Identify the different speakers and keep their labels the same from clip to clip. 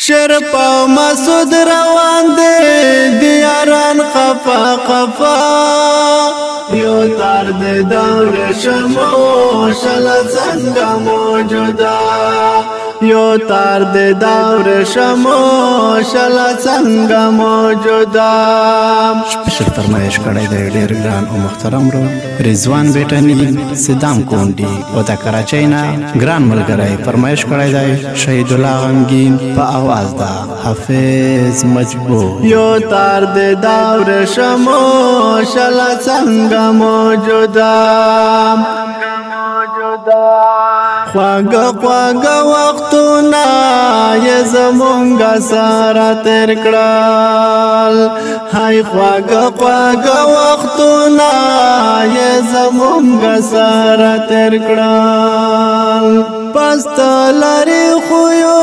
Speaker 1: شرپ او مسعود روان دي دیاران خفا خفا یو تار دے دور شمو شل څنګه موجودا یو تار دے دور شمو شل څنګه موجودا
Speaker 2: स्पेशल फरमाइश कड़ाई दे ډیر ګران او محترم رو رضوان بیٹانی صدام کونډي او د کراچۍ نه ګران ملګری فرمایش کړی دی شهید الله غمگین په आवाज دا حافظ مجبور
Speaker 1: یو تار دے دور شمو شل څنګه موجودا خواږه خواږه وختونه یې زمونږ سره تیر کړل هاي خواږه خواږه وختونه یې زمونږ سره تیر کړل پست لري خویو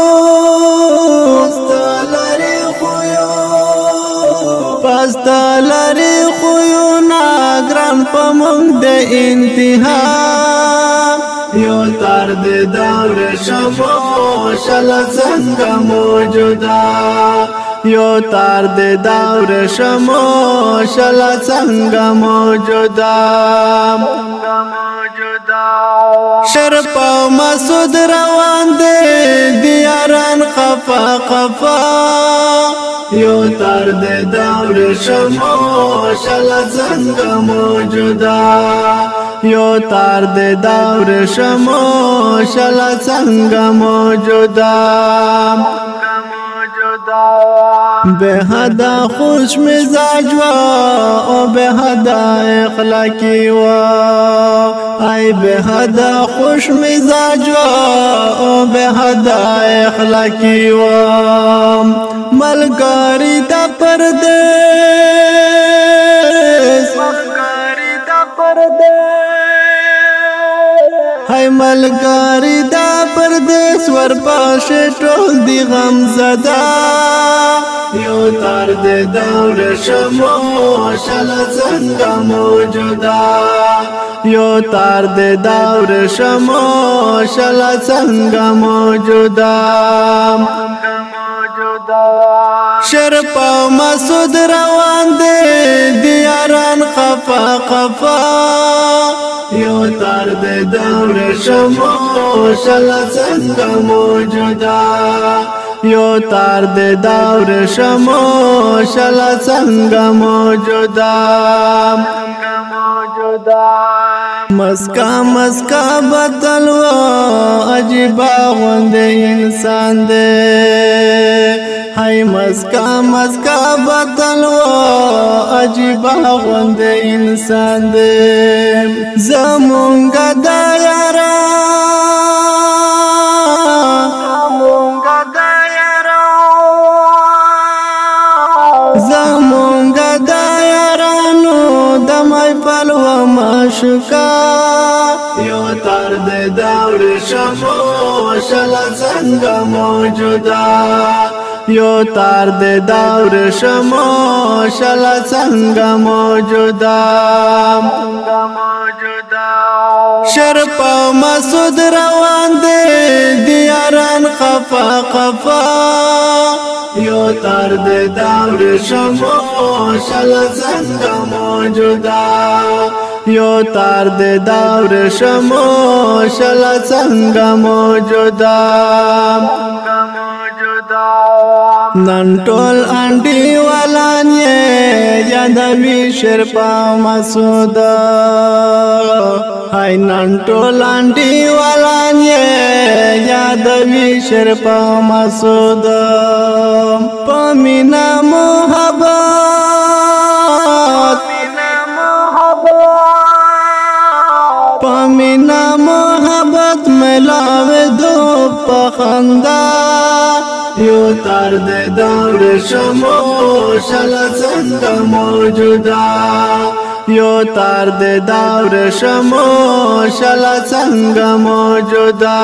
Speaker 1: پست لري خویو ناګران په مونږ د انتها یو تار دے دور شمو شل څنګه موجودا یو تار دے دور شمو شل څنګه موجودا شرپ او مسعود روان دے دیاران خفا خفا یو تار دے دور شمو شل څنګه موجودا یو تار دے دور شمو شل څنګه موجودا بے حدا خوش مزاج و او بے حدا اخلاقی و ای بے حدا خوش مزاج و او بے حدا اخلاقی و ملګری د پردیس هاي ملګری دا پردیس ور پاشه ټول دی غم زدا یو تار دے دور شمو شل څنګه موجودا یو تار دے دور شمو شل څنګه موجودا شرپ او مسعود روان دے دیاران خفا خفا یو تار دے دور شمو شل څنګه موجودا یو تار دے دور شمو شل څنګه موجودا مسکا مسکا بدل و عجیبا غوند انسان دے هاي مسکا مسکا بدل و عجیبا غوند انسان دے زمونږ د یارا زمونږ د یارانو د محفل و معشوقا یو تار دے دور شمو شل څنګه موجودا یو تار دے دور شمو شل څنګه موجودا شرپ او مسعود روان دے دیاران خفا خفا یو تار دے دور شمو شل څنګه موجودا یو تار دے دور شمو شل څنګه موجودا نن ټول انډي ولان یې یادوي شرپ مسعود هاي نن ټول انډي ولان یې یادوي شرپ مسعود پمینا محبت پمینا محبت ملاوي دو پخندا یو تار دے دور شمو شل څنګه موجودا یو تار دے دور شمو شل څنګه موجودا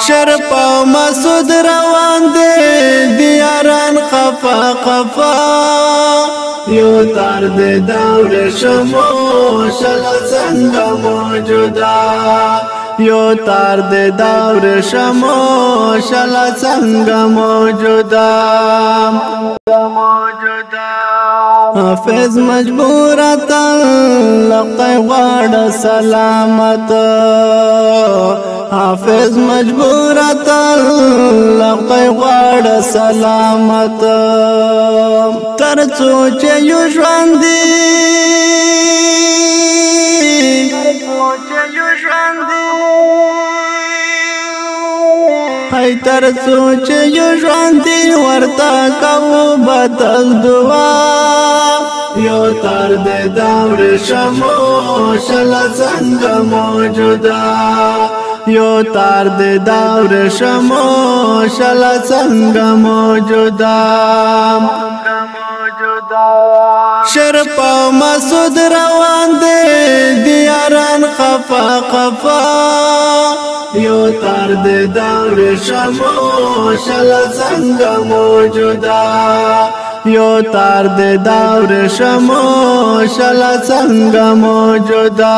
Speaker 1: شرپ او مسعود روان دے دیاران خفا خفا یو تار دے دور شمو شل څنګه موجودا یو تار دے دور شمو شلا سنگ موجودا حافظ مجبورتا لقی غاڑ سلامت حافظ مجبورتا لقی غاڑ سلامت ترڅو چې یو ژوندی هی ترڅو چې یو ژوندی ورته کوو بدل دعا یو تار دې دور شمو شلا څنګه موجودا یو تار دې دور شمو شلا څنګه موجودا شرپ مسعود روان دے دیاران خفا خفا یو تار دے دور شمو شلا څنګه موجودا یو تار دے دور شمو شلا څنګه موجودا